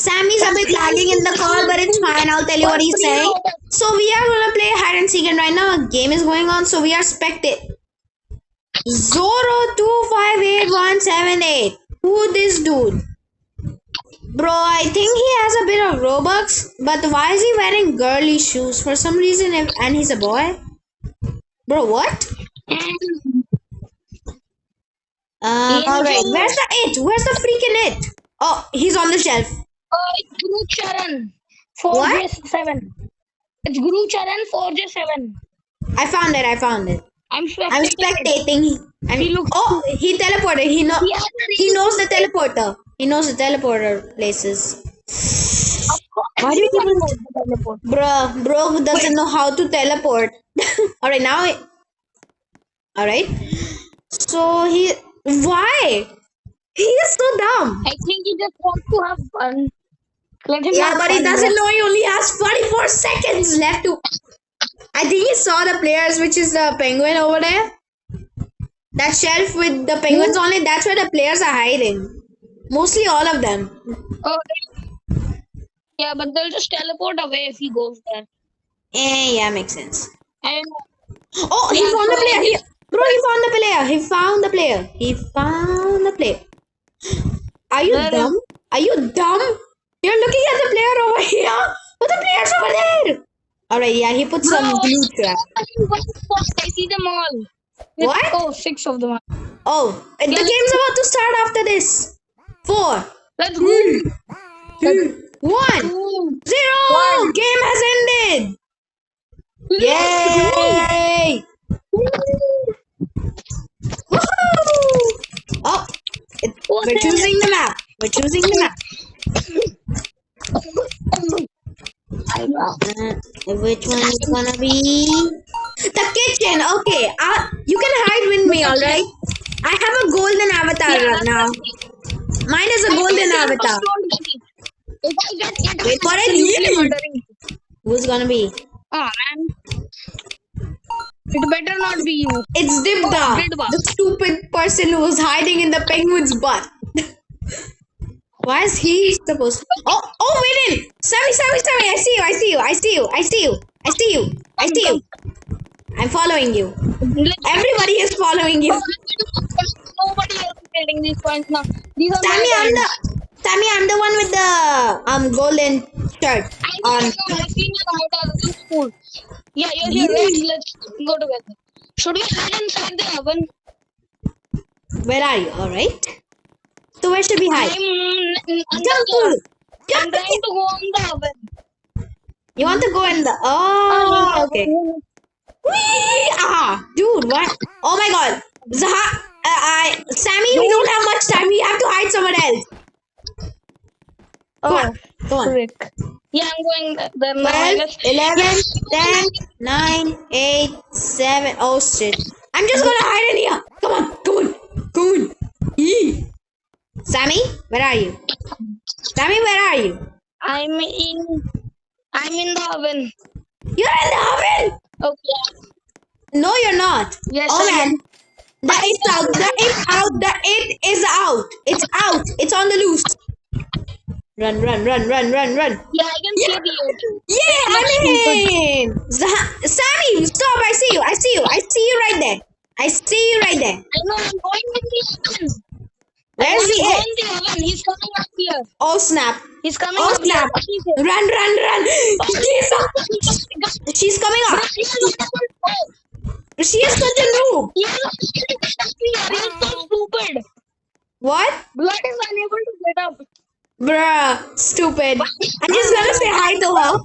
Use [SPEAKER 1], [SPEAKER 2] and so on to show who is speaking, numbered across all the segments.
[SPEAKER 1] Sammy's a bit lagging in the call, but it's fine. I'll tell you what he's saying. So we are gonna play hide and seek, and right now a game is going on. So we are spectating. Zoro258178. Who this dude? Bro, I think he has a bit of Robux, but why is he wearing girly shoes for some reason? And he's a boy. Bro, what? Alright, where's the it? Where's the freaking it? Oh, he's on the shelf.
[SPEAKER 2] It's Guru Charan 4J7. It's Guru Charan 4J7.
[SPEAKER 1] I found it.
[SPEAKER 2] I'm
[SPEAKER 1] spectating. He teleported. He knows the teleporter. He knows the teleporter places. Why do you teleport? Bro doesn't know how to teleport. Alright, now. Alright. So why? He is so dumb.
[SPEAKER 2] I think he just wants to have fun. Let him
[SPEAKER 1] Yeah, but he doesn't know he only has 44 seconds left to. I think he saw the players, which is the penguin over there. That shelf with the penguins on it, that's where the players are hiding. Mostly all of them.
[SPEAKER 2] Oh, yeah, but they'll just teleport away if he goes there.
[SPEAKER 1] Yeah, makes sense.
[SPEAKER 2] And
[SPEAKER 1] he found the player. He found the player. Are you dumb? You're looking at the player over here. But the player's over there. Alright, yeah, he put some glue trap.
[SPEAKER 2] I see them all.
[SPEAKER 1] What?
[SPEAKER 2] Oh, 6 of them.
[SPEAKER 1] Oh, the game's about to start after this. 4.
[SPEAKER 2] Let's go.
[SPEAKER 1] 2, 1. 0. Game has ended. Yay! Woohoo! Oh, we're choosing the map. Which one is gonna be? The kitchen. Okay, you can hide with me, alright? I have a golden avatar right now. Mine is a golden avatar. Wait for it. Who's gonna be?
[SPEAKER 2] Oh man. It better not be you.
[SPEAKER 1] It's Dibda, the stupid person who was hiding in the penguin's butt. Why is he supposed to? Oh, wait in! Sammy, I see you. I'm following you. Everybody is following you.
[SPEAKER 2] Nobody else is getting these points now.
[SPEAKER 1] Sammy, I'm the one with the golden shirt on.
[SPEAKER 2] I've seen you out of school. Yeah, you're here. Let's go together. Should we hide inside the oven?
[SPEAKER 1] Where are you? Alright. So where should we hide?
[SPEAKER 2] I'm trying to go in the oven.
[SPEAKER 1] You want to go in the... Oh, okay. Whee! Dude, what? Oh my god. Sammy, we don't have much time. We have to hide somewhere else. Come on.
[SPEAKER 2] Rick. Yeah, I'm going there.
[SPEAKER 1] 12, 11, 10, 9, 8, 7. Oh shit. I'm just gonna hide in here. Come on. Eee. Sammy, where are you?
[SPEAKER 2] I'm in the oven.
[SPEAKER 1] You're in the oven?
[SPEAKER 2] Okay.
[SPEAKER 1] No, you're not.
[SPEAKER 2] Yes,
[SPEAKER 1] oh man. The it's out. It's out. It's on the loose. Run.
[SPEAKER 2] Yeah, I can see the
[SPEAKER 1] Yeah, I'm in. Sammy, stop. I see you right there.
[SPEAKER 2] I know, I'm going in the oven.
[SPEAKER 1] Where's the
[SPEAKER 2] egg? He's coming up here.
[SPEAKER 1] Oh snap.
[SPEAKER 2] He's coming
[SPEAKER 1] up.
[SPEAKER 2] Oh snap.
[SPEAKER 1] Here. Run. She's coming up. She is such a noob.
[SPEAKER 2] He's so stupid.
[SPEAKER 1] What?
[SPEAKER 2] Blood is unable to get up.
[SPEAKER 1] Bruh, stupid. I'm just gonna say hi to her.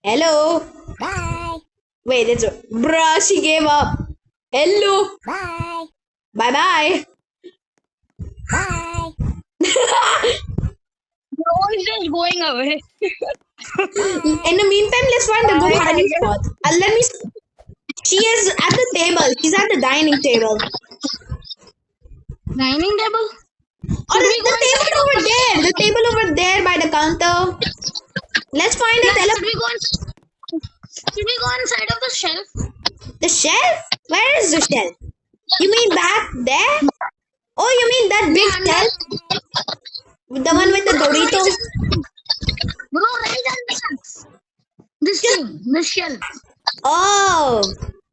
[SPEAKER 1] Hello.
[SPEAKER 3] Bye.
[SPEAKER 1] Wait, bruh, she gave up. Hello.
[SPEAKER 3] Bye.
[SPEAKER 1] Bye.
[SPEAKER 3] Bye.
[SPEAKER 2] Bro is just going away.
[SPEAKER 1] In the meantime, let's find a good hiding spot. She is at the table. She's at the dining table.
[SPEAKER 2] Dining table?
[SPEAKER 1] Oh, the table over there. The table over there by the counter. Let's find a telephone.
[SPEAKER 2] Should we go inside of the shelf?
[SPEAKER 1] The shelf? Where is the shelf? You mean back there? Oh, you mean that big shelf? The one with the Doritos?
[SPEAKER 2] Bro, right on this. This thing, this shell.
[SPEAKER 1] Oh,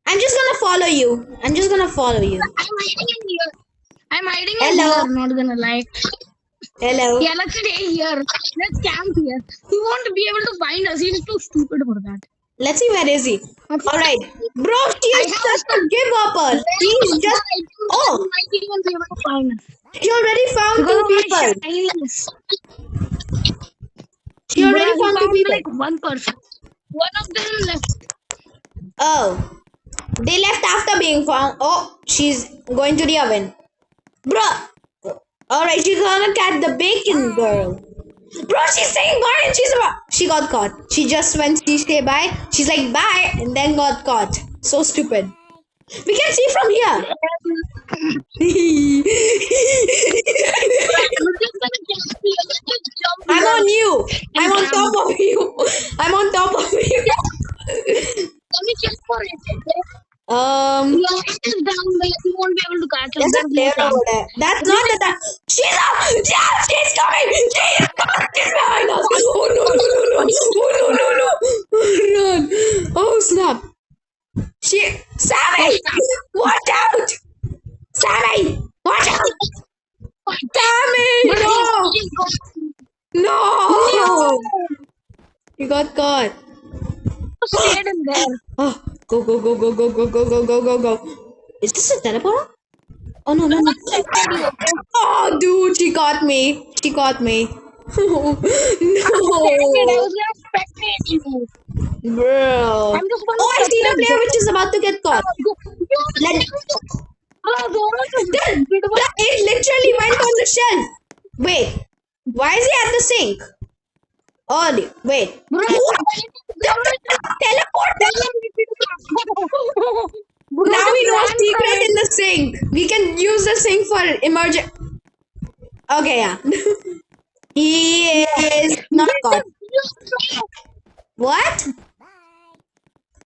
[SPEAKER 1] I'm just gonna follow you. I'm just gonna follow you.
[SPEAKER 2] I'm hiding in here. I'm hiding in
[SPEAKER 1] Hello.
[SPEAKER 2] here, not gonna lie.
[SPEAKER 1] Hello.
[SPEAKER 2] Yeah, let's stay here. Let's camp here. He won't be able to find us. He's too stupid for that.
[SPEAKER 1] Let's see where is he. All right, bro. She
[SPEAKER 2] I
[SPEAKER 1] is
[SPEAKER 2] have
[SPEAKER 1] just a give upper. He's just. Oh,
[SPEAKER 2] He might even be able to find us.
[SPEAKER 1] she already found
[SPEAKER 2] Because
[SPEAKER 1] two
[SPEAKER 2] of my
[SPEAKER 1] people.
[SPEAKER 2] shyness.
[SPEAKER 1] She already
[SPEAKER 2] Bro, he
[SPEAKER 1] found two
[SPEAKER 2] found
[SPEAKER 1] people.
[SPEAKER 2] like one person. One of them left.
[SPEAKER 1] Oh, they left after being found. Oh, she's going to the oven. Bruh. Alright, she's gonna catch the bacon girl. Bro, she's saying bye and she got caught. She just when she say bye, she's like bye and then got caught. So stupid. We can see from here. I'm on you. I'm on top of you. I'm on top of you.
[SPEAKER 2] Let me check for it. Okay?
[SPEAKER 1] Um,
[SPEAKER 2] Yeah, it is down there. You won't be able to catch us.
[SPEAKER 1] there's a
[SPEAKER 2] There's no
[SPEAKER 1] player
[SPEAKER 2] chance.
[SPEAKER 1] over there. That's not the time. She's up. Yeah, she's coming. She's coming. She's behind us. Oh no no no no. Oh no no no. Run. Oh snap. Sammy, watch out. Sammy, watch out. Sammy, no. No. You got caught.
[SPEAKER 2] Stayed in there.
[SPEAKER 1] Oh, go go go go go go go go go go go. Is this a teleporter? Oh no no no. Oh dude, she caught me. She caught me.
[SPEAKER 2] I
[SPEAKER 1] No.
[SPEAKER 2] was gonna spectate you.
[SPEAKER 1] Bro.
[SPEAKER 2] I'm just gonna
[SPEAKER 1] Oh, I see the player which is about to get caught. Let- It literally went on the shelf. Wait. Why is he at the sink? Oh, wait. Teleporter. Now we know a secret in the sink. We can use the sink for emergency. Okay, yeah. He is not caught. What?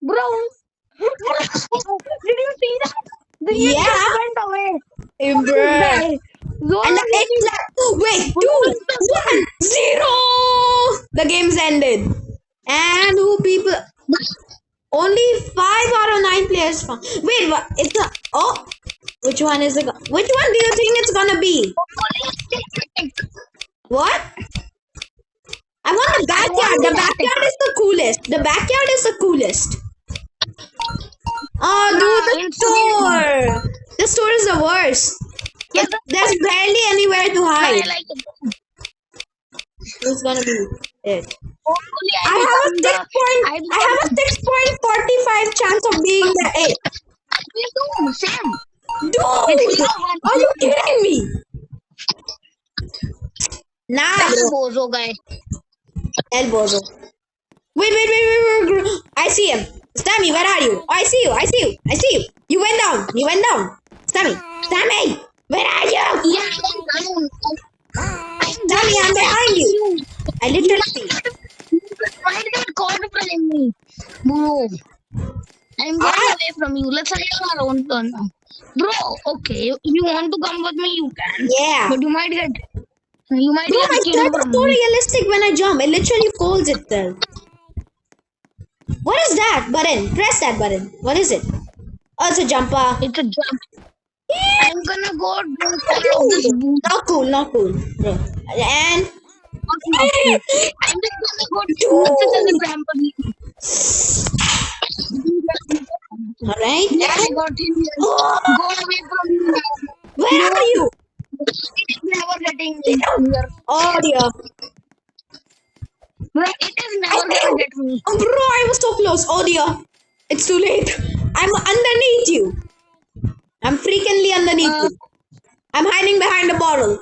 [SPEAKER 2] Bro, did you see that? The
[SPEAKER 1] Yeah.
[SPEAKER 2] just went away.
[SPEAKER 1] Bruh.
[SPEAKER 2] Zoro,
[SPEAKER 1] And it's like, wait, 2-1-0. The game's ended. And who people? Only 5 out of 9 players found. Wait, what? It's a. Oh, which one is it? Which one do you think it's gonna be? What? I want the backyard. The backyard is the coolest. The backyard is the coolest. Oh, dude, the store. The store is the worst. There's barely anywhere to
[SPEAKER 2] I
[SPEAKER 1] hide.
[SPEAKER 2] like it.
[SPEAKER 1] It's gonna be it.
[SPEAKER 2] Hopefully,
[SPEAKER 1] I have a 6.45 chance of being the 8.
[SPEAKER 2] Me too, same.
[SPEAKER 1] Dude, are you kidding me? Nah,
[SPEAKER 2] That's a
[SPEAKER 1] bro.
[SPEAKER 2] bozo guy.
[SPEAKER 1] El Bozo. Wait. I see him. Sammy, where are you? Oh, I see you. You went down. Sammy, where are you?
[SPEAKER 2] Yeah, I'm down.
[SPEAKER 1] Sammy, I'm behind you. I literally see.
[SPEAKER 2] Why did that call following me? Bro, I'm getting away from you. Let's have our own turn now. Bro, okay, if you want to come with me, you can.
[SPEAKER 1] Yeah.
[SPEAKER 2] But you might get
[SPEAKER 1] Bro, I
[SPEAKER 2] killed
[SPEAKER 1] said it's
[SPEAKER 2] from
[SPEAKER 1] so
[SPEAKER 2] me.
[SPEAKER 1] realistic when I jump. It literally calls itself. What is that button? Press that button. What is it? Oh, it's a jumper.
[SPEAKER 2] It's a jump. I'm gonna go do follow this booth.
[SPEAKER 1] Not cool, bro. And
[SPEAKER 2] I'm just gonna go do this as a trampoline.
[SPEAKER 1] alright.
[SPEAKER 2] Yeah, I got him here. Go away from me now.
[SPEAKER 1] Where are you?
[SPEAKER 2] It is never getting me here.
[SPEAKER 1] Oh dear.
[SPEAKER 2] Bro, it is never gonna get me.
[SPEAKER 1] Bro, I was so close. Oh dear. It's too late. I'm underneath you. I'm freakingly underneath you. I'm hiding behind a bottle.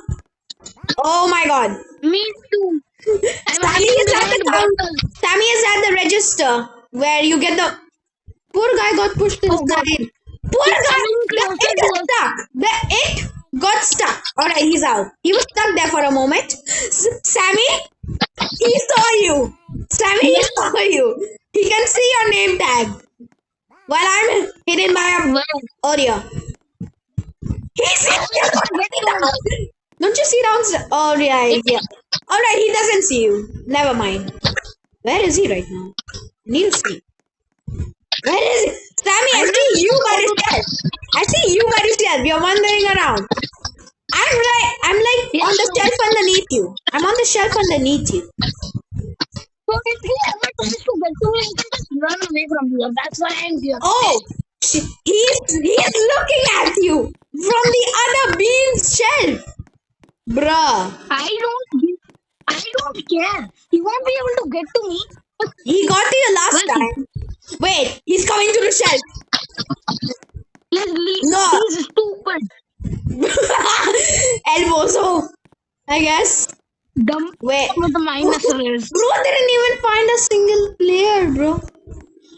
[SPEAKER 1] Oh my god.
[SPEAKER 2] Me too.
[SPEAKER 1] Sammy is at the counter. Sammy is at the register where you get the. Poor guy got pushed inside. Poor guy. It got stuck. It got stuck. Alright, he's out. He was stuck there for a moment. Sammy, he saw you. Sammy, he saw you. He can see your name tag. While I'm hidden by a. Oh dear. He sees you. Don't you see downstairs? Oh yeah. Alright, he doesn't see you. Never mind. Where is he right now? Need to see. Where is he? Sammy, I see you by yourself. I see you by yourself. You're wandering around. I'm like
[SPEAKER 2] Yeah.
[SPEAKER 1] on the shelf underneath you. I'm on the shelf underneath you.
[SPEAKER 2] So if he ever tries to get to me, I can just run away from here. That's why I'm here.
[SPEAKER 1] Oh, he's looking at you from the other bean's shelf. Bruh.
[SPEAKER 2] I don't care. He won't be able to get to me.
[SPEAKER 1] He got to you last
[SPEAKER 2] Well,
[SPEAKER 1] time. Wait, he's coming to the shelf.
[SPEAKER 2] Leslie,
[SPEAKER 1] No.
[SPEAKER 2] he's stupid.
[SPEAKER 1] Elbozo, I guess.
[SPEAKER 2] Dumb
[SPEAKER 1] Wait.
[SPEAKER 2] with the minus is.
[SPEAKER 1] Bro didn't even find a single player, bro.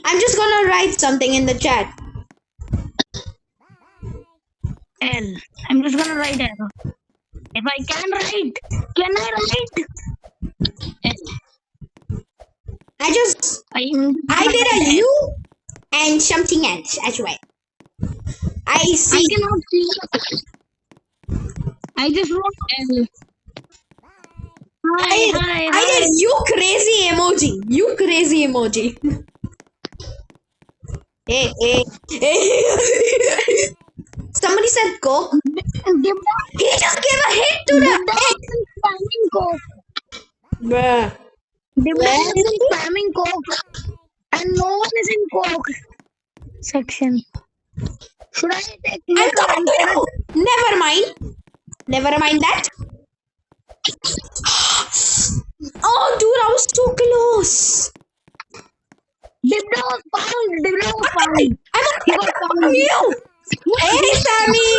[SPEAKER 1] I'm just gonna write something in the chat.
[SPEAKER 2] L. I'm just gonna write L. If I can write, can I write? L.
[SPEAKER 1] I did a U and something else as well. I
[SPEAKER 2] I
[SPEAKER 1] see.
[SPEAKER 2] cannot see. I just wrote L. Hi.
[SPEAKER 1] I did you crazy emoji. You crazy emoji. Hey. Somebody said Coke. He just gave a hit to the egg.
[SPEAKER 2] Spamming Coke.
[SPEAKER 1] Bruh.
[SPEAKER 2] Dibla is in spamming Coke. And no one is in Coke section. Should I take
[SPEAKER 1] I'm coming to you. Never mind that. Oh, dude, I was too close.
[SPEAKER 2] Dibla was found.
[SPEAKER 1] I'm on from you. Hey, Sammy.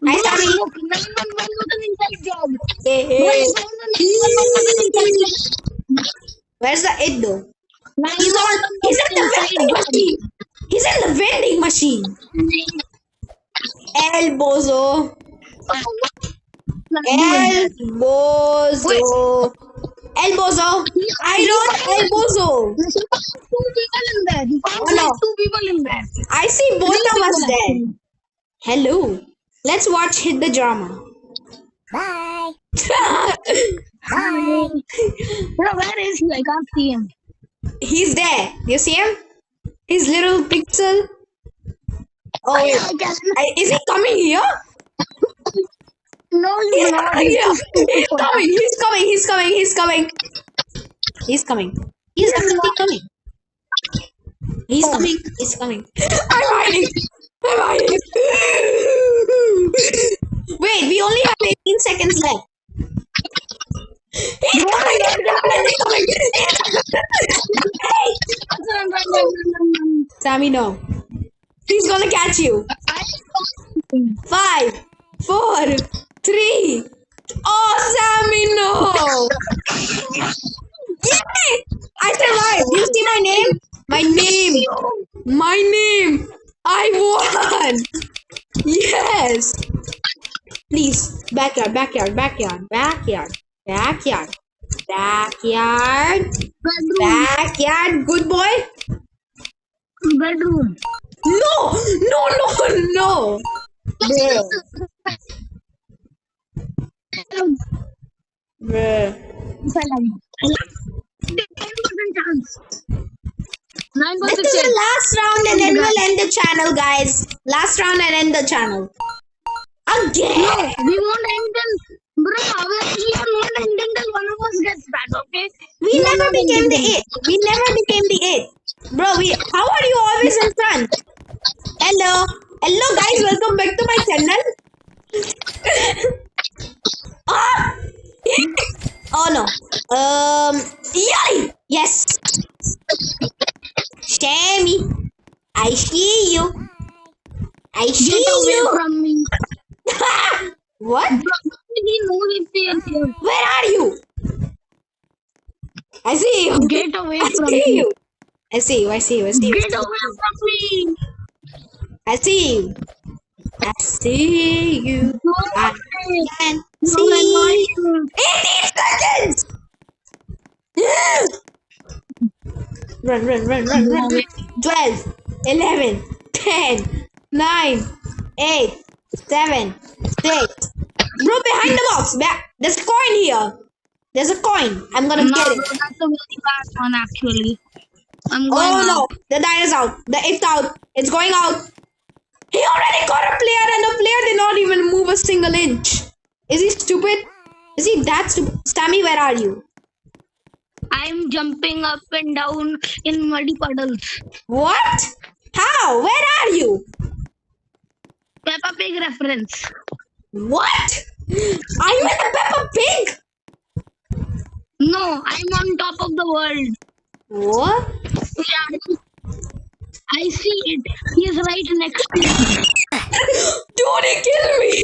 [SPEAKER 1] Hi, Sammy.
[SPEAKER 2] Look, 911 was an inside job.
[SPEAKER 1] Hey.
[SPEAKER 2] I found the 911 was an inside job.
[SPEAKER 1] Where's the it though? He's
[SPEAKER 2] 911
[SPEAKER 1] in
[SPEAKER 2] was
[SPEAKER 1] the
[SPEAKER 2] an
[SPEAKER 1] vending
[SPEAKER 2] inside
[SPEAKER 1] machine. He's in the vending machine. Elbozo. Elbozo. I don't Elbozo.
[SPEAKER 2] He found two people in there. He found
[SPEAKER 1] Oh, no.
[SPEAKER 2] like two people in there.
[SPEAKER 1] I see both
[SPEAKER 2] Three
[SPEAKER 1] of us
[SPEAKER 2] people,
[SPEAKER 1] there.
[SPEAKER 2] actually.
[SPEAKER 1] Hello. Let's watch Hit the Drama.
[SPEAKER 3] Bye.
[SPEAKER 2] Bro, where is he? I can't see him.
[SPEAKER 1] He's there. You see him? His little pixel. Oh,
[SPEAKER 2] I
[SPEAKER 1] wait.
[SPEAKER 2] can.
[SPEAKER 1] Is he coming here?
[SPEAKER 2] No, he's not. He's
[SPEAKER 1] Yeah.
[SPEAKER 2] too stupid
[SPEAKER 1] He's
[SPEAKER 2] for that.
[SPEAKER 1] coming. He's coming. He's coming. He's coming. He's coming. He's definitely coming. He's coming. He's coming. I'm hiding. I'm hiding. Wait, we only have 18 seconds left. He's coming. He's coming. Hey. Sammy, no. He's gonna catch you. 5, 4, 3. Oh, Sammy, no. Yay! I survived. You see my name? My name. I won. Yes. Please, backyard. Good boy.
[SPEAKER 2] Bedroom.
[SPEAKER 1] No. Bruh.
[SPEAKER 2] 10% chance. 9%
[SPEAKER 1] This is the last round and then we'll end the channel, guys. Last round and end the channel. Again.
[SPEAKER 2] We won't end till, bro, we are not ending till one of us gets back, okay?
[SPEAKER 1] We never became the it. Bro, how are you always in front? Hello, guys. Welcome back to my channel. Ah! Oh no. Yay! Yes. Sammy, I see you.
[SPEAKER 2] Get away from me.
[SPEAKER 1] What?
[SPEAKER 2] He knows if he is here.
[SPEAKER 1] Where are you? I see you.
[SPEAKER 2] Get away
[SPEAKER 1] I
[SPEAKER 2] from
[SPEAKER 1] see
[SPEAKER 2] me.
[SPEAKER 1] you. I see you.
[SPEAKER 2] Get away from me.
[SPEAKER 1] I see you. I can see you. 18 seconds. Run. 12, 11, 10, 9, 8, 7, 6, Bro, behind the box. There's a coin here. There's a coin. I'm gonna
[SPEAKER 2] No,
[SPEAKER 1] get
[SPEAKER 2] bro,
[SPEAKER 1] it.
[SPEAKER 2] that's a very bad one actually. I'm going
[SPEAKER 1] Oh
[SPEAKER 2] out.
[SPEAKER 1] no, the die is out. It's out. It's going out. He already got a player and the player did not even move a single inch. Is he stupid? Is he that stupid? Stammy, where are you?
[SPEAKER 2] I'm jumping up and down in muddy puddles.
[SPEAKER 1] What? How? Where are you?
[SPEAKER 2] Peppa Pig reference.
[SPEAKER 1] What? I'm in a Peppa Pig?
[SPEAKER 2] No, I'm on top of the world.
[SPEAKER 1] What?
[SPEAKER 2] Yeah, I see it. He is right next to me.
[SPEAKER 1] Dude, he killed me.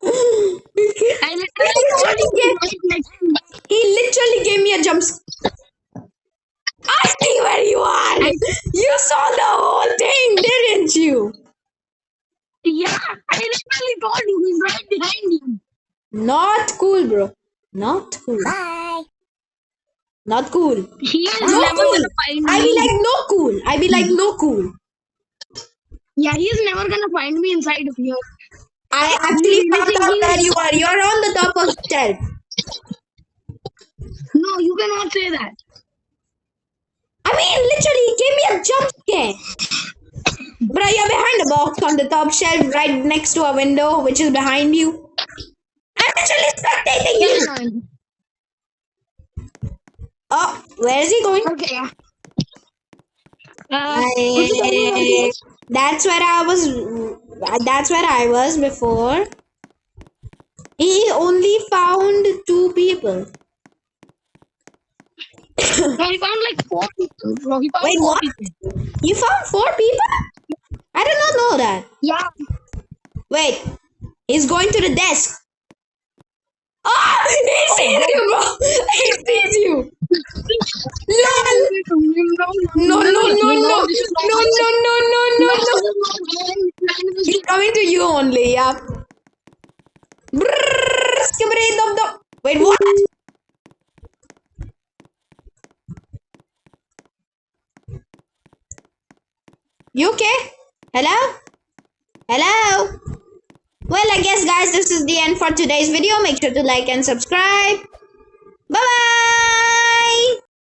[SPEAKER 2] I literally told you he's right next to me.
[SPEAKER 1] He literally gave me a jump scare. I see where you are. You saw the whole thing, didn't you?
[SPEAKER 2] Yeah, I literally told you he's right behind you.
[SPEAKER 1] Not cool, bro. Not cool.
[SPEAKER 3] Bye.
[SPEAKER 1] Not cool.
[SPEAKER 2] He is
[SPEAKER 1] No
[SPEAKER 2] never
[SPEAKER 1] cool.
[SPEAKER 2] gonna find me.
[SPEAKER 1] I be like no cool. I be like no cool.
[SPEAKER 2] Yeah, he is never gonna find me inside of here.
[SPEAKER 1] I actually
[SPEAKER 2] You
[SPEAKER 1] found
[SPEAKER 2] think
[SPEAKER 1] out
[SPEAKER 2] he
[SPEAKER 1] where
[SPEAKER 2] is-
[SPEAKER 1] you are. You're on the top of the shelf.
[SPEAKER 2] No, you cannot say that.
[SPEAKER 1] I mean, literally, he gave me a jump scare. Bro, you're behind the box on the top shelf, right next to a window, which is behind you. I'm literally spectating you. Oh, where is he going?
[SPEAKER 2] Okay.
[SPEAKER 1] That's where I was. That's where I was before. He only found 2 people.
[SPEAKER 2] No, he found like 4 people, bro. He found
[SPEAKER 1] Wait,
[SPEAKER 2] 4
[SPEAKER 1] what?
[SPEAKER 2] people.
[SPEAKER 1] You found 4 people? I did not know that.
[SPEAKER 2] Yeah.
[SPEAKER 1] Wait, he's going to the desk. Ah, he sees you, bro. He sees you. LOL. No, no, no, no, no, no, no, no, no, no. He's coming to you only, yeah. Brrrr, skibbity dum dum. Wait, what? You okay? Hello? Hello? Well, I guess, guys, this is the end for today's video. Make sure to like and subscribe. Bye-bye.